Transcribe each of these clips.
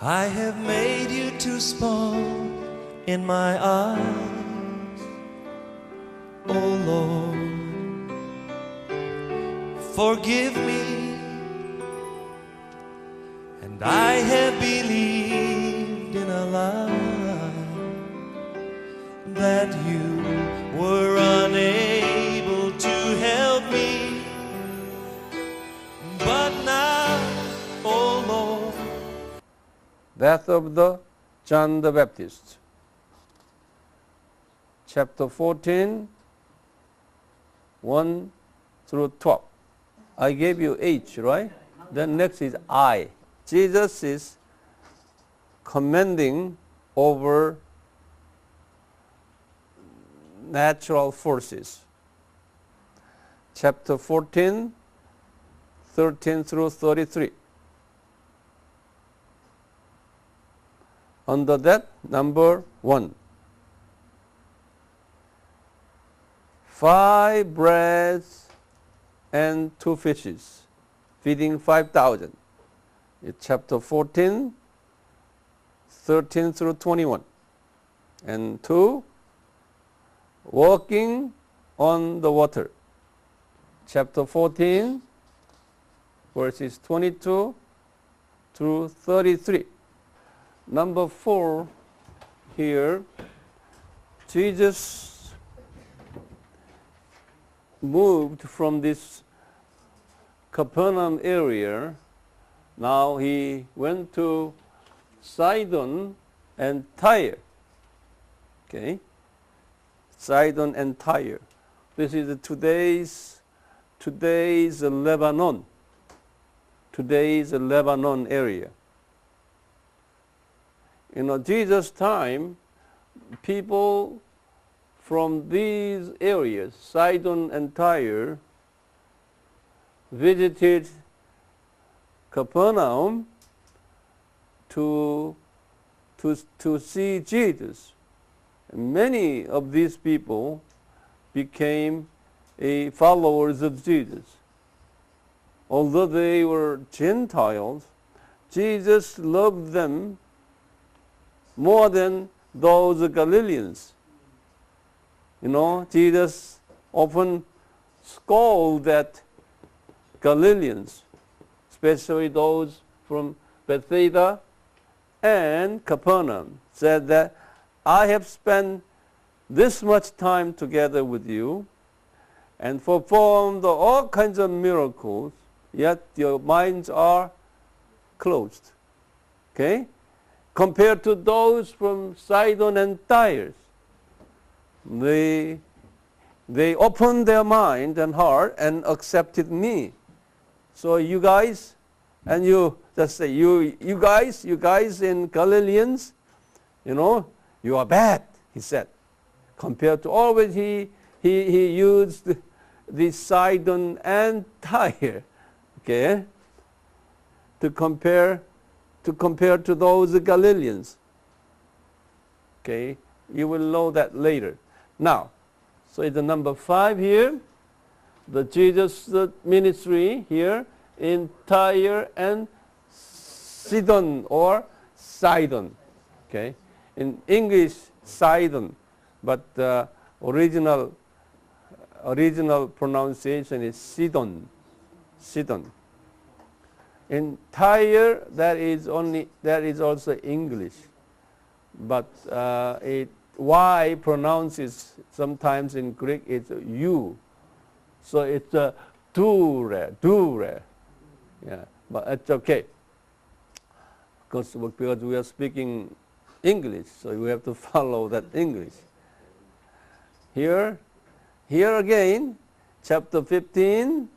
I have made you too small in my eyes, oh Lord, forgive me. And I have believed in a lie that you were unable to help me. But now, oh Lord. Death of the John the Baptist. Chapter 14, 1 through 12. I gave you H, right? Then next is I. Jesus is commanding over natural forces. Chapter 14, 13 through 33. Under that, number 1. 5 breads and 2 fishes, feeding 5,000. It's chapter 14, 13 through 21. And 2, walking on the water. Chapter 14, verses 22 through 33. Number 4 here, Jesus moved from this Capernaum area. Now he went to Sidon and Tyre. Okay? Sidon and Tyre. This is today's Lebanon. Today's Lebanon area. In Jesus' time, people from these areas, Sidon and Tyre, visited Capernaum to see Jesus. Many of these people became followers of Jesus. Although they were Gentiles, Jesus loved them more than those Galileans. Jesus often scolded at Galileans, especially those from Bethsaida and Capernaum, said that I have spent this much time together with you and performed all kinds of miracles, yet your minds are closed. Okay? Compared to those from Sidon and Tyre, they opened their mind and heart and accepted me. So you guys, and you just say, you guys in Galileans, you are bad, he said. Compared to always he used the Sidon and Tyre, okay, to compare to those Galileans. Okay, you will know that later. Now, so it's the number 5 here, the Jesus ministry here in Tyre and Sidon or Sidon. Okay, in English Sidon, but the original pronunciation is Sidon. Sidon. In Tyre, that is also English, but Y pronounces sometimes in Greek it's U, so it's dure, yeah. But it's okay, because we are speaking English, so we have to follow that English. Here again, chapter 15,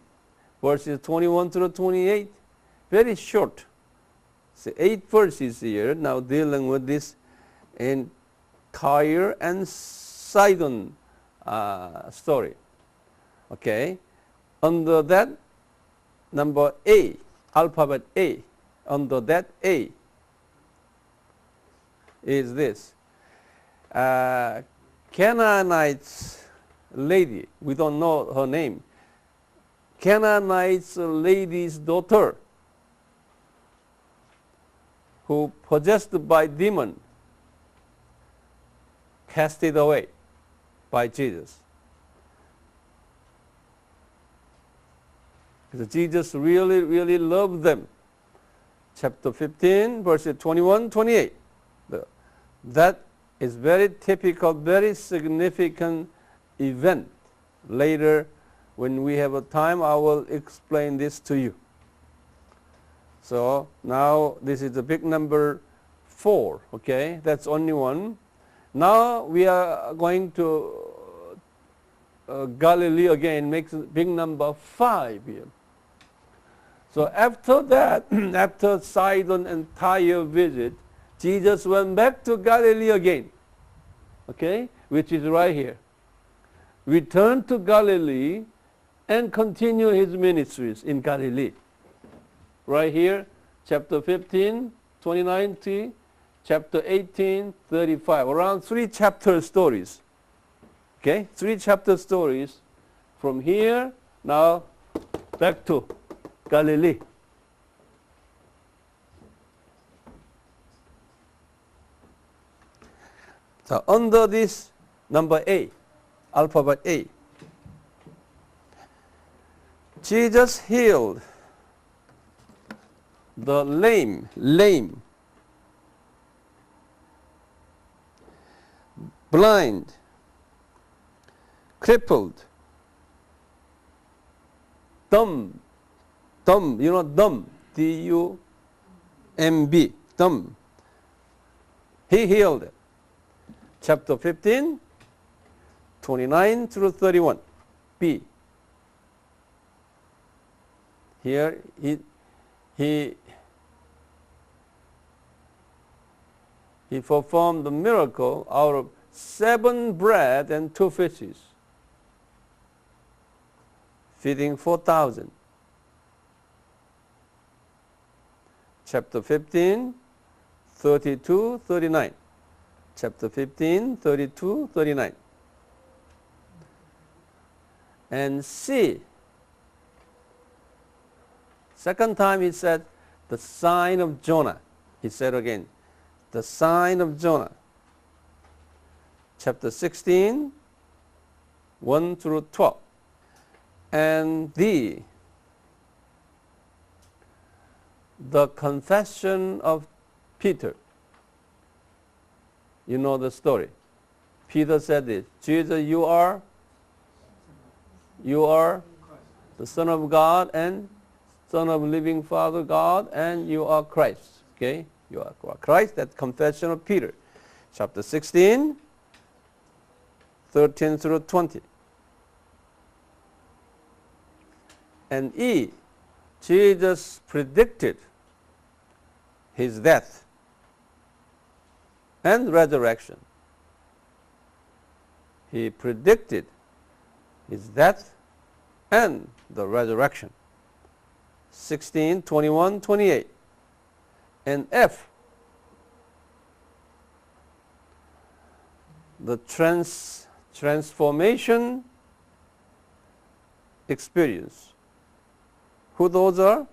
verses 21 through 28. Very short. So 8 verses here now dealing with this in Tyre and Sidon story. Okay. Under that, number A, alphabet A, under that A is this. Canaanite lady, we don't know her name. Canaanite lady's daughter, who possessed by demon cast it away by Jesus. Because Jesus really, really loved them. Chapter 15, verses 21, 28. That is very typical, very significant event. Later, when we have a time, I will explain this to you. So now this is the big number 4, okay? That's only one. Now we are going to Galilee again, makes big number 5 here. So after that, after Sidon and Tyre visit, Jesus went back to Galilee again, okay, which is right here. Returned to Galilee and continue his ministries in Galilee. Right here, chapter 15, 29 to chapter 18, 35. Around 3 chapter stories. Okay, 3 chapter stories from here, now back to Galilee. So under this number A, alphabet A, Jesus healed the lame, blind, crippled, dumb, you know dumb, D-U-M-B, dumb. He healed it. Chapter 15, 29 through 31, B. Here he performed the miracle out of 7 bread and 2 fishes, feeding 4,000. Chapter 15, 32, 39. Chapter 15, 32, 39. And C. Second time he said, the sign of Jonah. He said again, the sign of Jonah. Chapter 16, 1 through 12. And D. The confession of Peter. You know the story. Peter said this, Jesus, you are the Son of God and Son of living Father God, and you are Christ. Okay? You are Christ. That's confession of Peter. Chapter 16, 13 through 20. And E, Jesus predicted his death and resurrection. He predicted his death and the resurrection. 16, 21, 28. And F, the transformation experience. Who those are?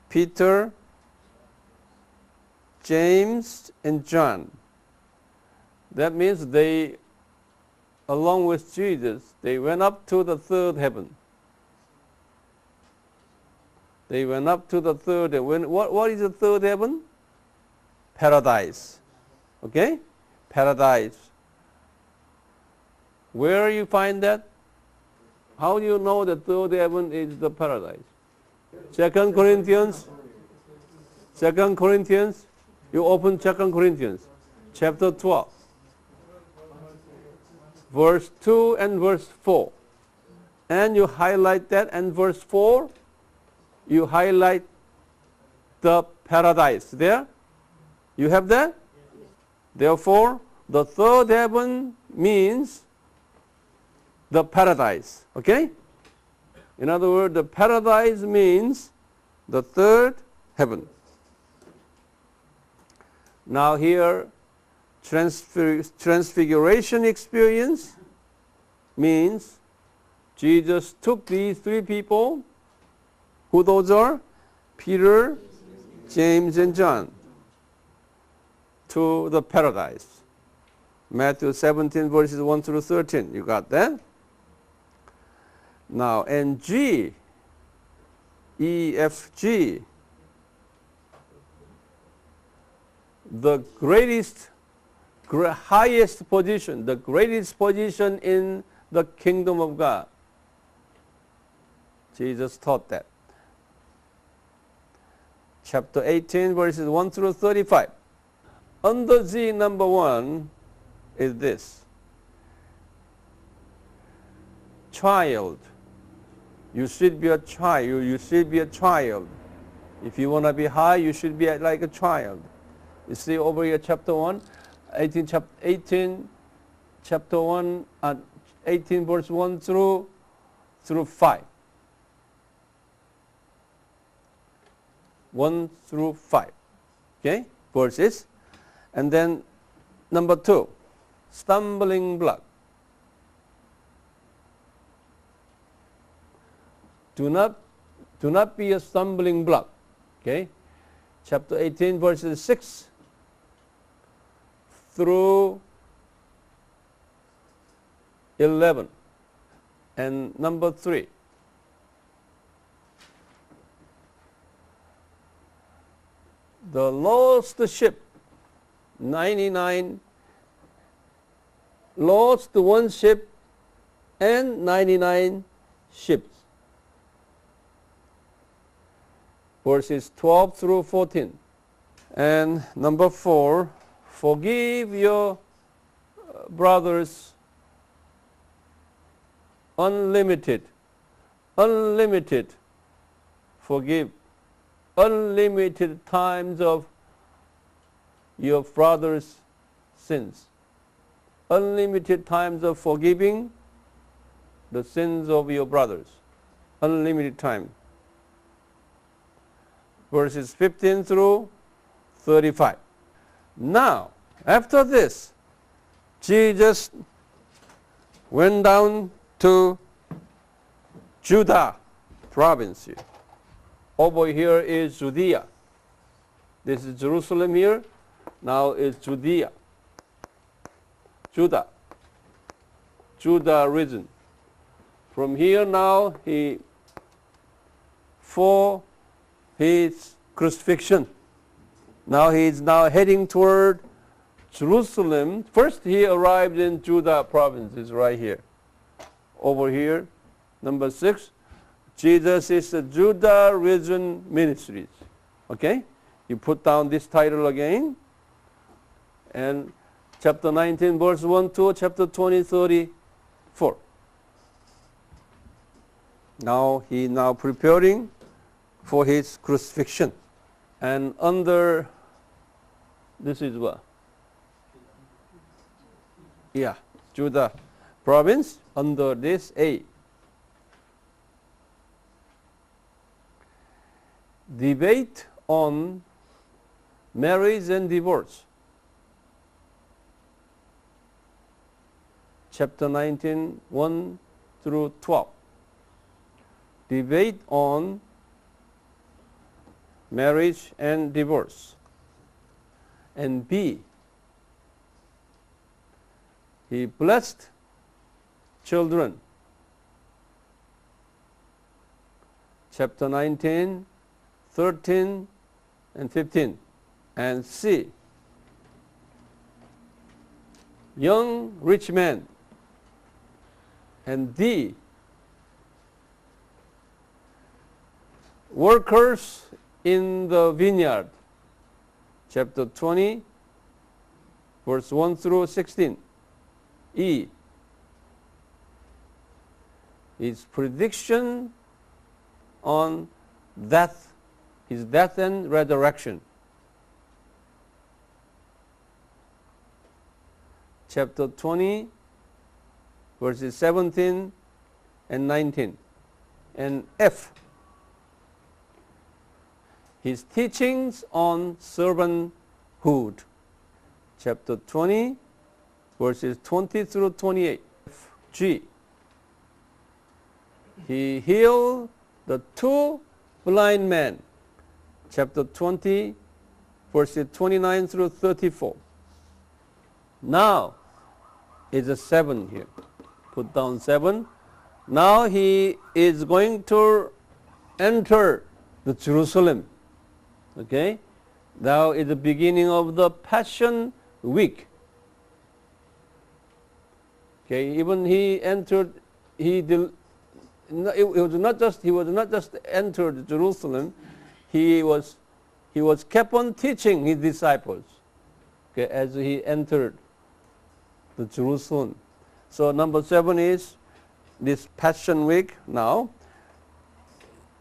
Peter, James, and John. That means they, along with Jesus, they went up to the 3rd heaven. They went up to the 3rd heaven. What is the 3rd heaven? Paradise. Okay? Paradise. Where you find that? How do you know the 3rd heaven is the paradise? 2 Corinthians. You open 2 Corinthians, chapter 12, verse 2 and verse 4. And you highlight that, and verse 4, you highlight the paradise there. You have that? Therefore, the 3rd heaven means the paradise. Okay? In other words, the paradise means the 3rd heaven. Now here, transfiguration experience means Jesus took these 3 people. Who those are? Peter, James, and John. to the paradise. Matthew 17 verses 1 through 13. You got that? Now, and G, E, F, G, the greatest, highest position, the greatest position in the kingdom of God. Jesus taught that. Chapter 18 verses 1 through 35. Under G, number 1 is this. Child. You should be a child. You should be a child. If you want to be high, you should be like a child. You see over here, chapter 1, 18 chapter 1, 18 verse 1 through 5. 1 through 5. Okay, verses. And then number 2, stumbling block. Do not be a stumbling block. Okay, chapter 18 verses 6 through 11. And number 3, the lost sheep, 99, lost one sheep and 99 sheep. Verses 12 through 14. And number 4, forgive your brothers unlimited, forgive unlimited times of your brother's sins. Unlimited times of forgiving the sins of your brothers. Unlimited time. Verses 15 through 35. Now, after this, Jesus went down to Judah province. Over here is Judea. This is Jerusalem here. Now it's Judea. Judah region. From here now for his crucifixion. Now he is now heading toward Jerusalem. First he arrived in Judah province, is right here. Over here, number 6, Jesus is the Judah region ministries. Okay? You put down this title again. And chapter 19, verse 1 to chapter 20, 34. Now he now preparing for his crucifixion. And under, this is what? Yeah, Judah province, under this A. Debate on marriage and divorce. Chapter 19, 1 through 12. Debate on marriage and divorce. And B, he blessed children. Chapter 19, 13 and 15. And C, young rich man. And D, workers in the vineyard. Chapter 20, verse 1 through 16. E, his prediction on death, his death and resurrection. Chapter 20, verses 17 and 19. And F, his teachings on servanthood. Chapter 20, verses 20 through 28. G, he healed the 2 blind men. Chapter 20, verses 29 through 34. Now is a 7 here. Put down 7. Now he is going to enter the Jerusalem. Okay? Now is the beginning of the Passion Week. Okay, even he entered, he was not just entered Jerusalem, he was kept on teaching his disciples, okay, as he entered the Jerusalem. So number 7 is this Passion Week now.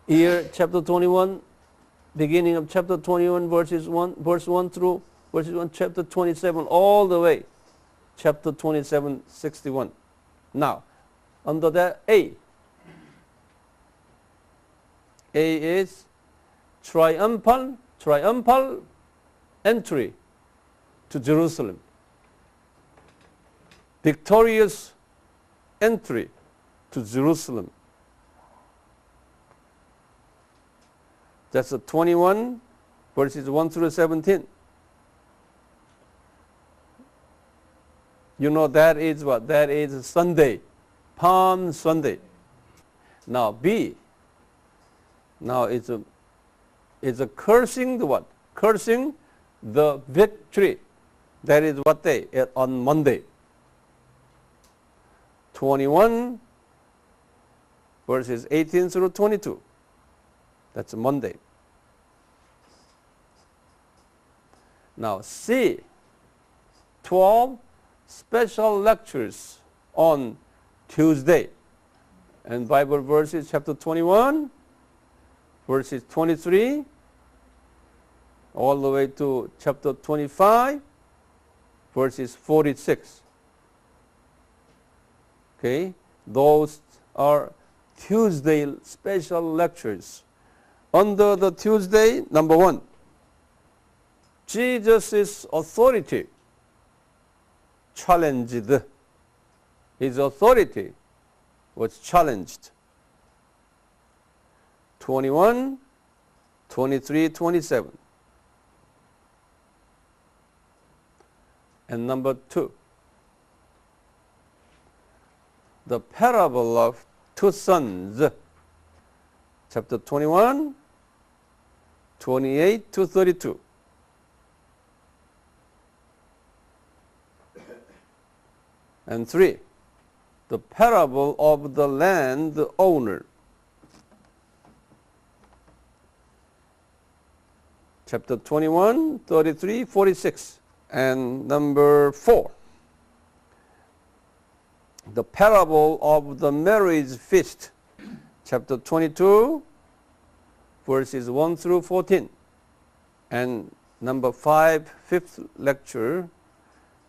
Here, chapter 21, beginning of chapter 21, verse 1 through chapter 27, all the way, chapter 27, 61. Now, under that A is triumphal entry to Jerusalem. Victorious entry to Jerusalem. That's the 21, verses 1 through 17. You know that is what? That is Sunday, Palm Sunday. Now B. Now it's a cursing the what? Cursing the victory. That is what day? On Monday. 21, verses 18 through 22. That's a Monday. Now C. 12 special lectures on Tuesday. And Bible verses chapter 21, verses 23, all the way to chapter 25, verses 46. Okay, those are Tuesday special lectures. Under the Tuesday, number 1, Jesus' authority challenged. His authority was challenged. 21, 23, 27. And number 2, the parable of two sons, chapter 21, 28 to 32. And 3, the parable of the land owner, chapter 21, 33, 46. And number 4, the parable of the marriage feast, chapter 22, verses 1 through 14. And number 5, fifth lecture,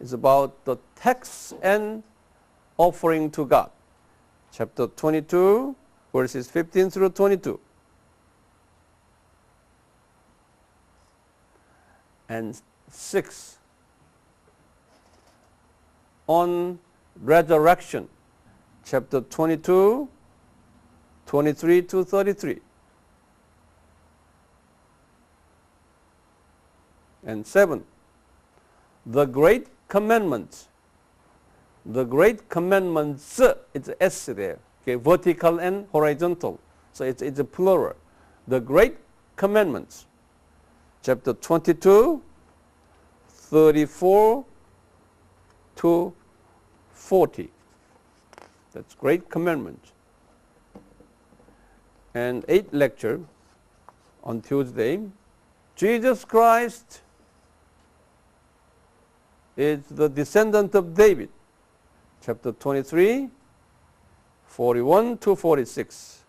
is about the tax and offering to God, chapter 22, verses 15 through 22. And 6, on resurrection, chapter 22, 23 to 33. And 7, the great commandments. The great commandments, it's S there, okay, vertical and horizontal. So it's a plural. The great commandments, chapter 22, 34 to 40. That's great commandments. And 8th lecture on Tuesday, Jesus Christ is the descendant of David, chapter 23, 41 to 46.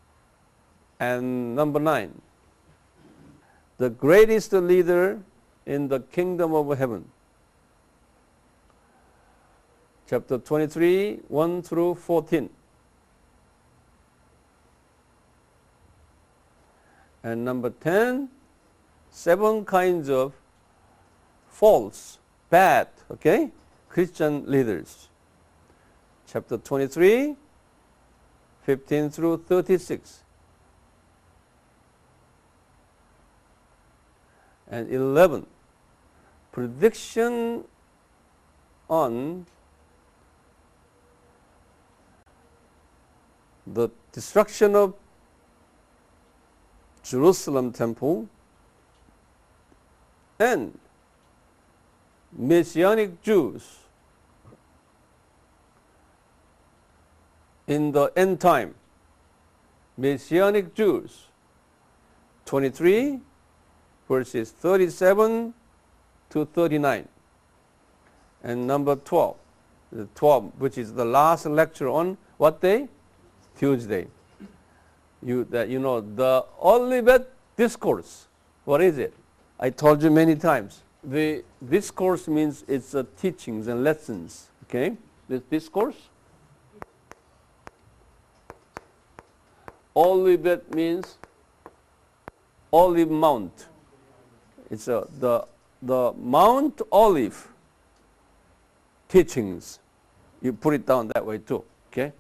And number 9, the greatest leader in the kingdom of heaven, chapter 23, 1 through 14. And number 10, 7 kinds of false, bad, okay, Christian leaders, chapter 23, 15 through 36. And 11, prediction on the destruction of Jerusalem temple and Messianic Jews in the end time. Messianic Jews, 23 verses 37 to 39. And number 12, the 12, which is the last lecture on what day? Tuesday. The Olivet Discourse. What is it? I told you many times. The discourse means it's teachings and lessons. Okay? This discourse. Olivet means Olive Mount. It's the Mount Olive teachings. You put it down that way too. Okay?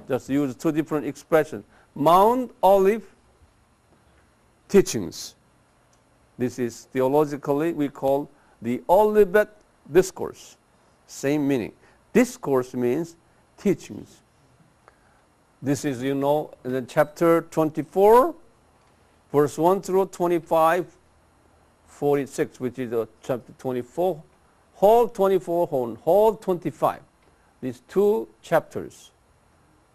Just use two different expressions. Mount Olive teachings. This is theologically we call the Olivet Discourse. Same meaning. Discourse means teachings. This is, in the chapter 24, verse 1 through 25, 46, which is chapter 24, whole 24, whole 25. These two chapters.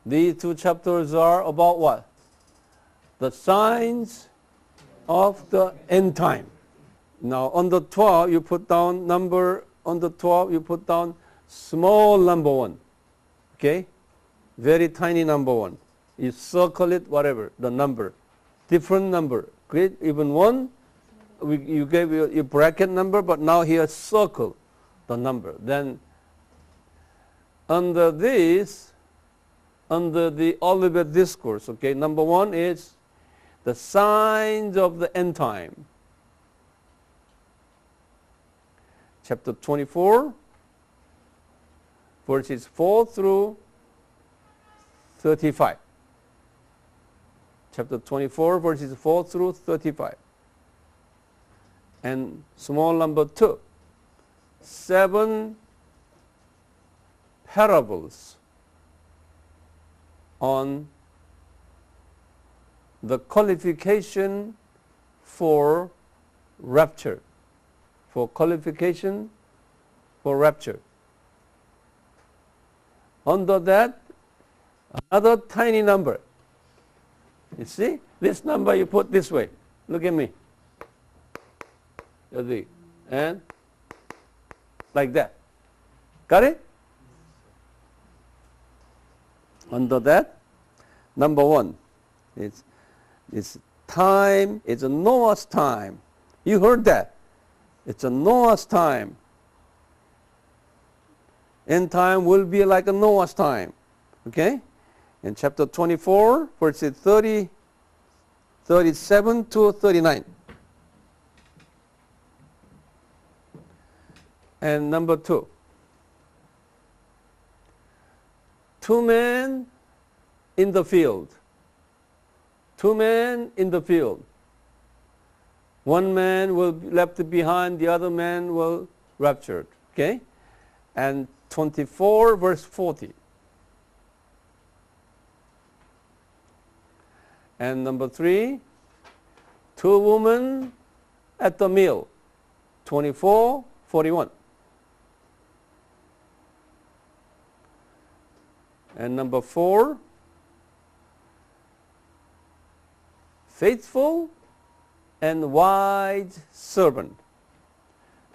These two chapters are about what? The signs of the end time. Now on the 12 you put down number, on the 12 you put down small number 1. Okay? Very tiny number 1. You circle it, whatever, the number. Different number. Great, even 1, you gave your bracket number, but now here circle the number. Then under this, under the Olivet Discourse, okay, number 1 is the signs of the end time. Chapter 24, verses 4 through 35. Chapter 24, verses 4 through 35. And small number 2, 7 parables on the qualification for rapture. For qualification for rapture. Under that, another tiny number. You see? This number you put this way. Look at me. And like that. Got it? Under that, number 1, it's time, it's a Noah's time. You heard that. It's a Noah's time. End time will be like a Noah's time. Okay? In chapter 24, verses 30, 37 to 39. And number 2. 2 men in the field. 2 men in the field. 1 man will be left behind, the other man will raptured. Okay? And 24 verse 40. And number 3, 2 women at the meal. 24, 41. And number 4, faithful and wise servant.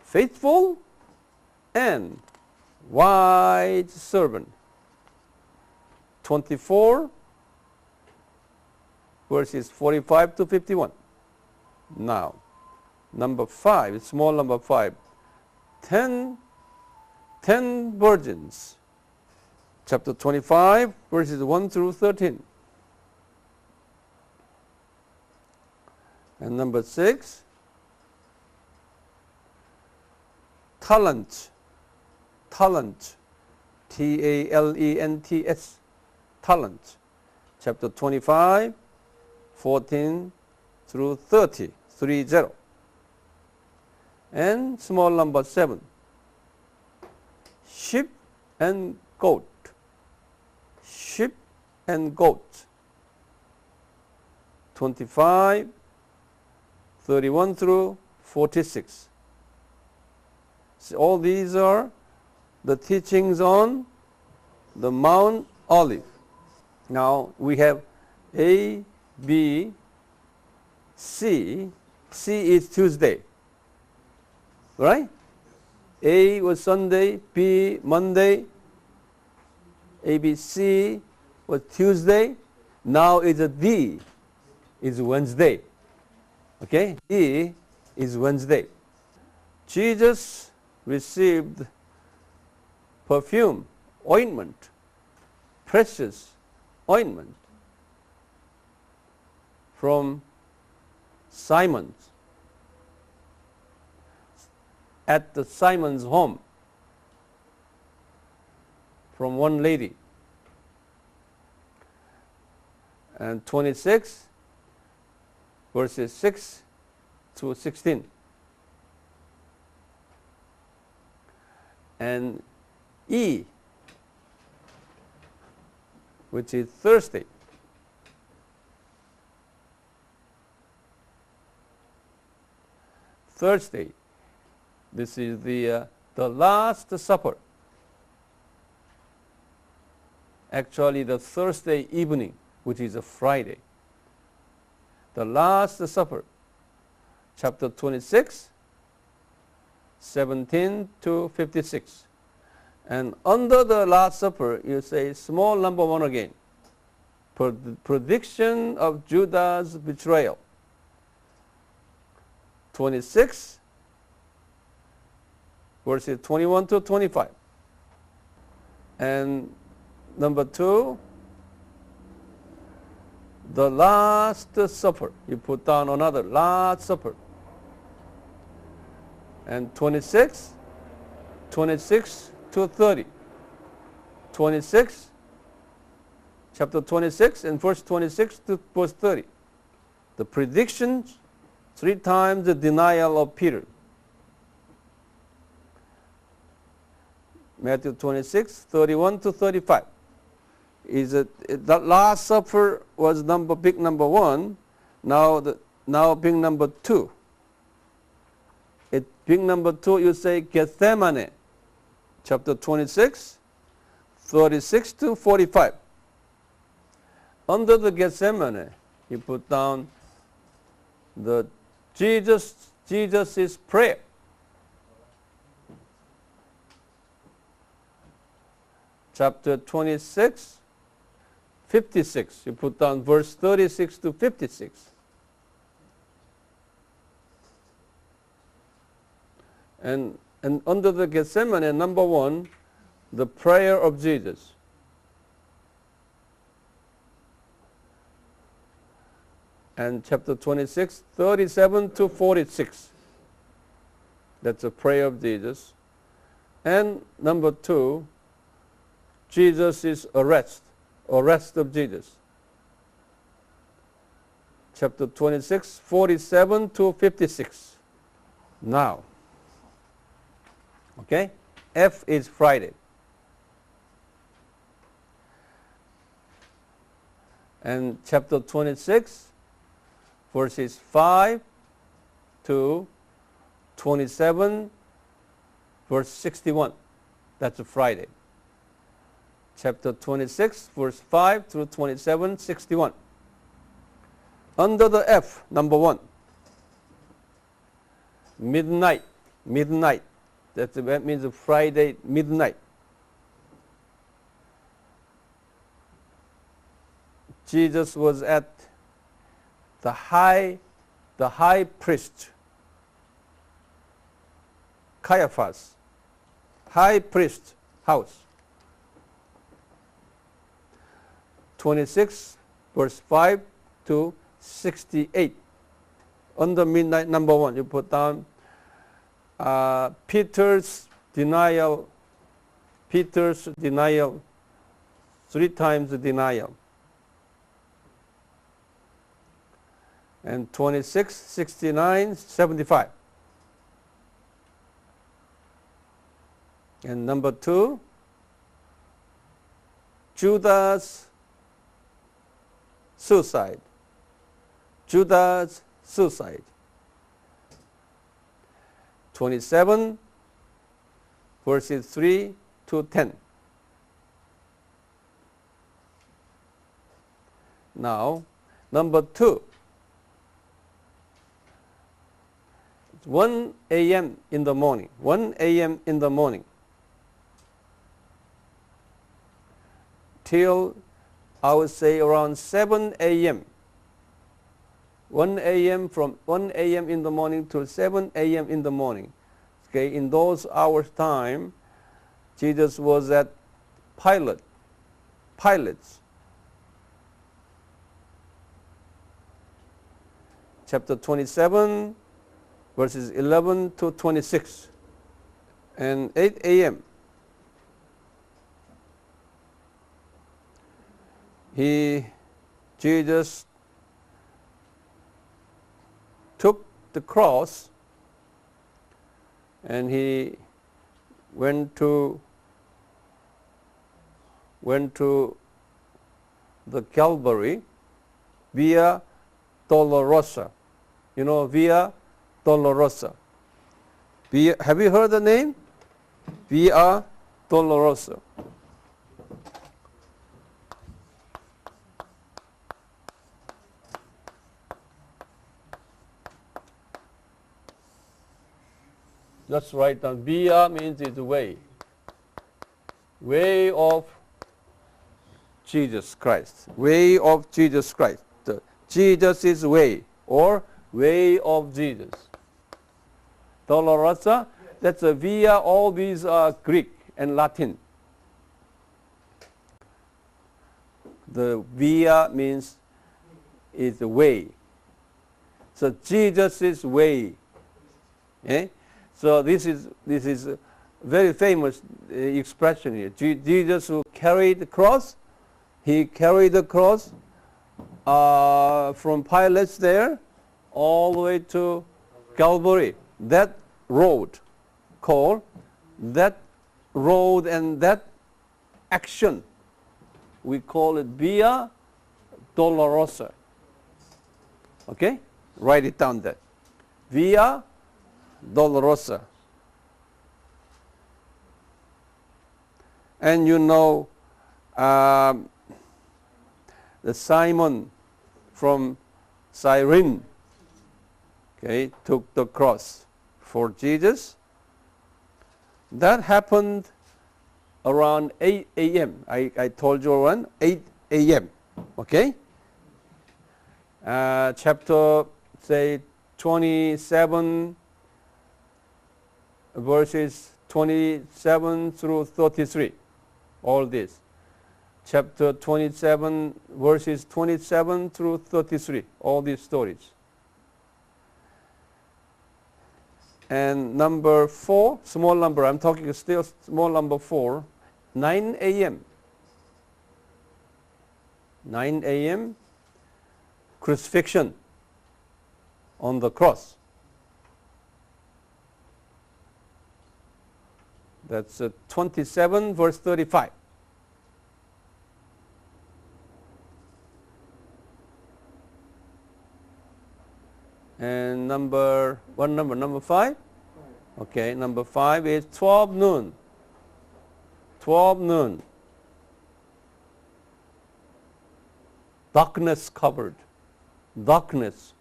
Faithful and wise servant. 24 verses 45 to 51. Now, number 5, small number 5. 10 virgins. Chapter 25, verses 1 through 13. And number 6, talent. Talent. Talents. Talent. Chapter 25, 14 through 30. 30. And small number 7, sheep and goat. Sheep and goat. 25, 31 through 46. So all these are the teachings on the Mount Olive. Now we have A, B, C. C is Tuesday, right? A was Sunday, B Monday, A, B, C was Tuesday. Now it's a D, is Wednesday. Okay, D is Wednesday. Jesus received perfume, ointment, precious ointment from Simon at the Simon's home from one lady. And 26 verses 6 to 16. And E, which is Thursday. Thursday, this is the Last Supper. Actually, the Thursday evening, which is a Friday. The Last Supper, chapter 26, 17 to 56. And under the Last Supper, you say small number 1 again. Prediction of Judas' betrayal. 26, verses 21 to 25. And number 2, the Last Supper. You put down another Last Supper. And 26 to 30. 26, chapter 26 and verse 26 to verse 30. The predictions, 3 times the denial of Peter. Matthew 26, 31 to 35. That Last Supper was big number 1, now big number 2. Big number 2, you say Gethsemane, chapter 26, 36 to 45. Under the Gethsemane, you put down the Jesus' prayer. Chapter 26, 56. You put down verse 36 to 56. And under the Gethsemane, number 1, the prayer of Jesus. And chapter 26, 37 to 46. That's a prayer of Jesus. And number 2, Jesus' arrest of Jesus. Chapter 26, 47 to 56. Now, okay, F is Friday. And chapter 26, verses 5 to 27, verse 61. That's a Friday. Chapter 26, verse 5 through 27, 61. Under the F, number 1, midnight. That means a Friday midnight. Jesus was at the high priest, Caiaphas, high priest house. 26, verse 5 to 68. Under midnight, number 1, you put down Peter's denial, 3 times the denial. And 26, 69, 75. And number 2, Judas' suicide. Judas' suicide. 27 verses 3 to 10. Now, number 2, 1 a.m. in the morning. 1 a.m. in the morning. Till, I would say, around 7 a.m. 1 a.m. from 1 a.m. in the morning to 7 a.m. in the morning. Okay, in those hours time, Jesus was at Pilate's. Chapter 27, verses 11 to 26. And 8 a.m. Jesus took the cross and he went to the Calvary, Via Dolorosa. You know Via Dolorosa. Have you heard the name? Via Dolorosa. That's right. Via means it's way. Way of Jesus Christ. Way of Jesus Christ. Jesus' way, or way of Jesus. Dolorosa, that's a via. All these are Greek and Latin. The via means is the way. So Jesus' way. Eh? So this is a very famous expression here. Jesus who carried the cross, he carried the cross from Pilate's there all the way to Calvary. That road and that action, we call it Via Dolorosa. Okay? Write it down there. Via Dolorosa. And you know the Simon from Cyrene, okay, took the cross for Jesus. That happened around 8 a.m. I told you around 8 a.m. Okay? Chapter, say, 27, verses 27 through 33. All this. Chapter 27, verses 27 through 33. All these stories. And number 4, small number, I'm talking still small number 4, 9 a.m. 9 a.m. crucifixion on the cross. That's 27 verse 35. And number 5? Okay, number 5 is 12 noon. 12 noon. Darkness covered. Darkness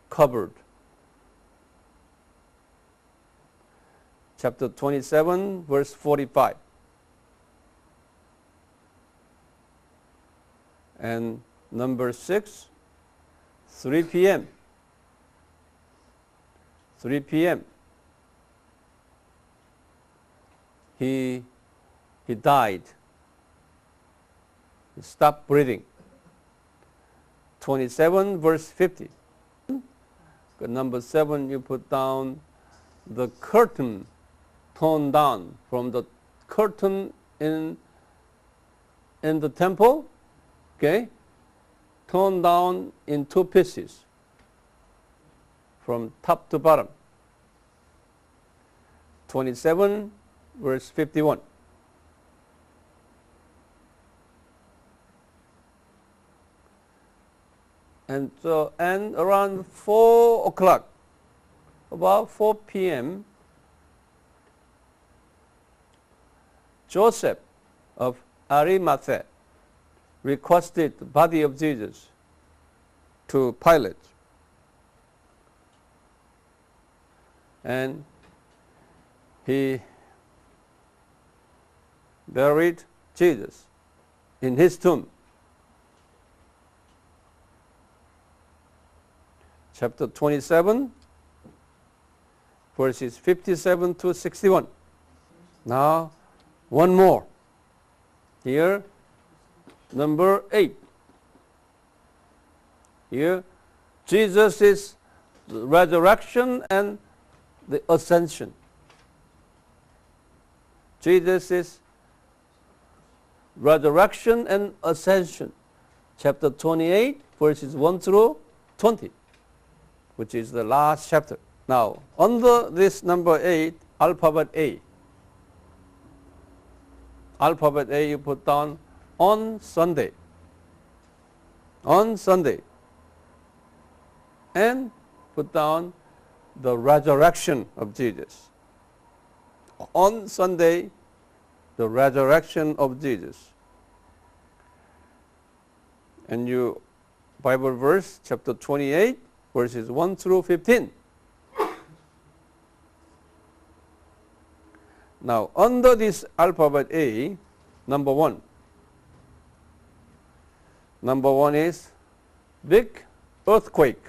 covered. Chapter 27, verse 45. And number 6, 3 p.m. 3 p.m. He died. He stopped breathing. 27, verse 50. Number 7, you put down the curtain torn down from the curtain in the temple, okay, torn down in 2 pieces from top to bottom. 27, verse 51. And around 4 o'clock, about 4 p.m., Joseph of Arimathea requested the body of Jesus to Pilate. And he buried Jesus in his tomb. Chapter 27, verses 57 to 61. Now, one more. Here, number 8. Here, Jesus' resurrection and the ascension. Jesus' resurrection and ascension. Chapter 28, verses 1 through 20, which is the last chapter. Now, under this number 8, alphabet A. Alphabet A, you put down on Sunday. On Sunday. And put down the resurrection of Jesus. On Sunday, the resurrection of Jesus. And you, Bible verse, chapter 28, verses 1 through 15. Now, under this alphabet A, number 1. Number 1 is big earthquake.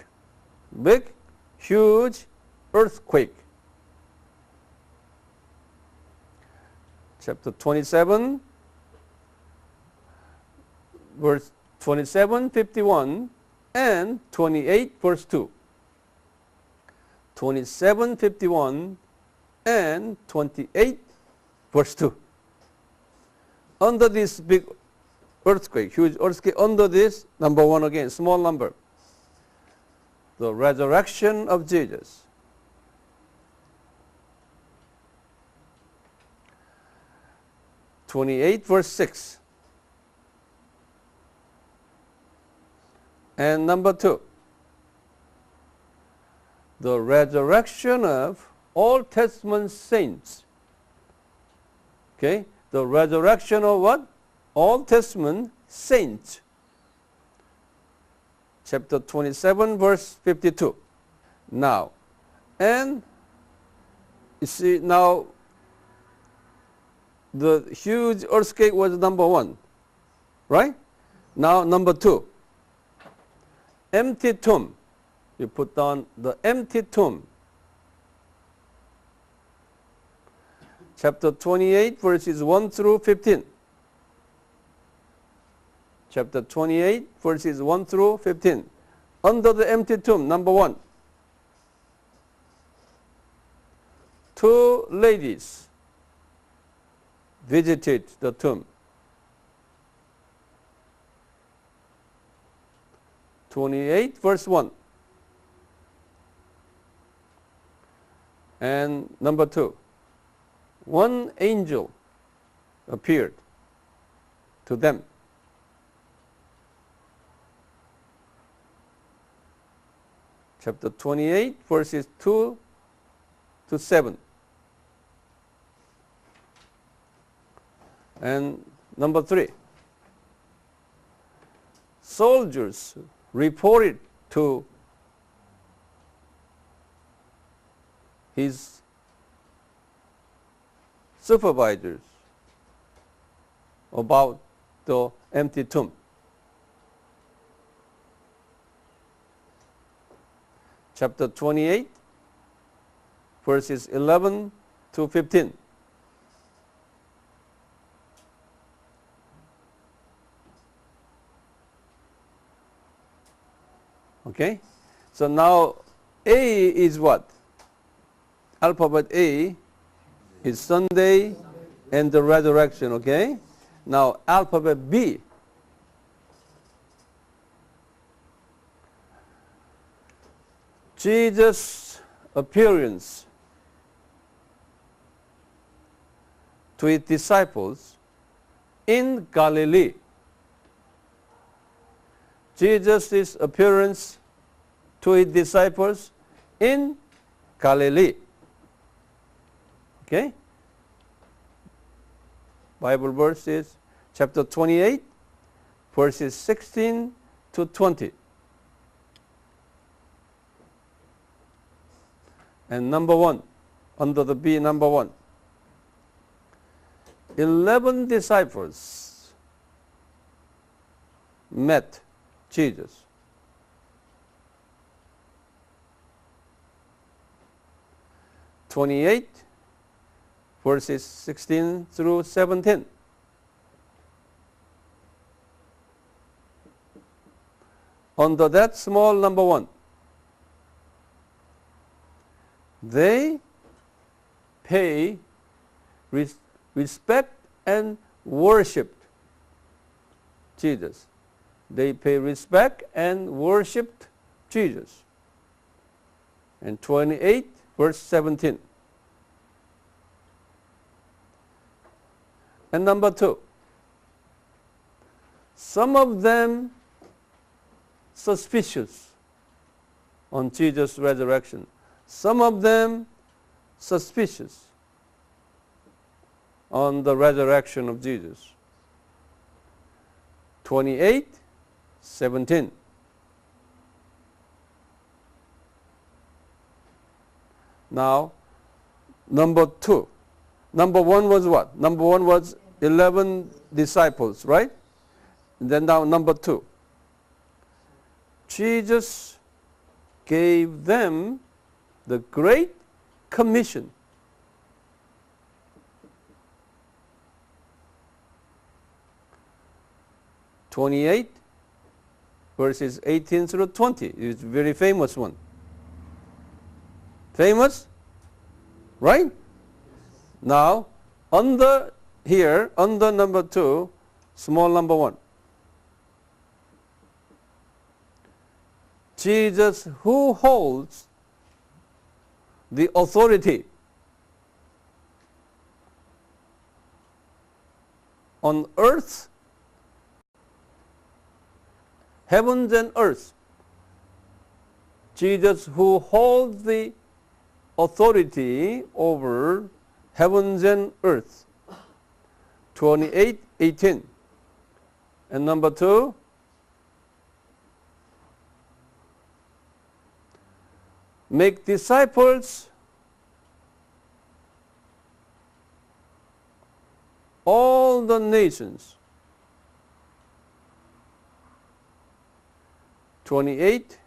Big, huge earthquake. Chapter 27, verse 27, 51, and 28, verse 2. 27, 51, and 28, verse 2. Under this big earthquake, huge earthquake, under this, number 1 again, small number, the resurrection of Jesus. Verse 6. And number 2, the resurrection of Old Testament saints. Okay? The resurrection of what? Old Testament saints. Chapter 27, verse 52. Now, and you see now, the huge earthquake was number 1, right? Now number 2, empty tomb. You put down the empty tomb. Chapter 28, verses 1 through 15. Chapter 28, verses 1 through 15. Under the empty tomb, number 1. 2 ladies visited the tomb. 28, verse 1. And number 2, 1 angel appeared to them. Chapter 28, verses 2 to 7. And number 3, soldiers reported to his supervisors about the empty tomb. Chapter 28, verses 11 to 15. Okay? So now A is what? Alphabet A is Sunday and the resurrection, okay? Now alphabet B. Jesus' appearance to his disciples in Galilee. Jesus' appearance to his disciples in Galilee. Okay? Bible verse is chapter 28, verses 16 to 20. And number 1, under the B, number 1. 11 disciples met Jesus. (28) verses 16 through 17. Under that small number 1, they pay respect and worshiped Jesus. They pay respect and worshiped Jesus. And 28 verse 17. And number 2, some of them suspicious on Jesus' resurrection. Some of them suspicious on the resurrection of Jesus. 28, 17. Now, number 2. Number 1 was what? Number 1 was 11 disciples, right? And then now number 2. Jesus gave them the Great Commission. (28) verses 18 through 20. It's a very famous one. Famous? Right? Now, under here, under number 2, small number 1. Jesus, who holds the authority on earth, heavens and earth. Jesus, who holds the authority over heavens and earth. 28, 18. And number 2, make disciples all the nations. 28,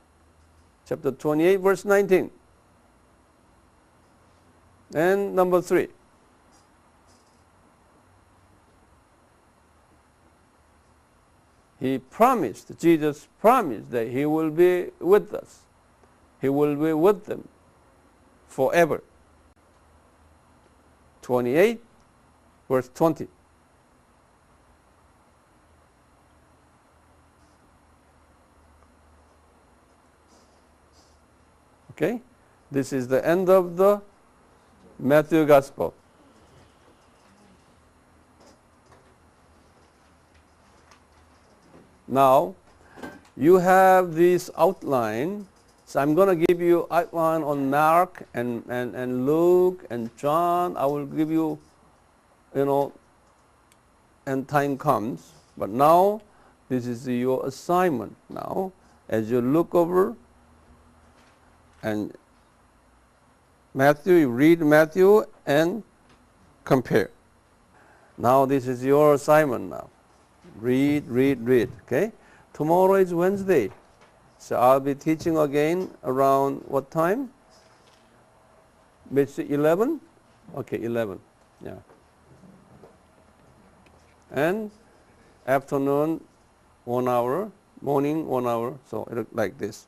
chapter 28, verse 19. And number 3. He promised, Jesus promised that He will be with us. He will be with them forever. 28, verse 20. Okay? This is the end of the Matthew Gospel. Now, you have this outline. So I'm going to give you outline on Mark and Luke and John. I will give you, and time comes. But now, this is your assignment now. As you look over and Matthew, you read Matthew and compare. Now this is your assignment now. Read, okay? Tomorrow is Wednesday. So I'll be teaching again around what time? Maybe 11? Okay, 11. Yeah. And afternoon, 1 hour. Morning, 1 hour. So like this.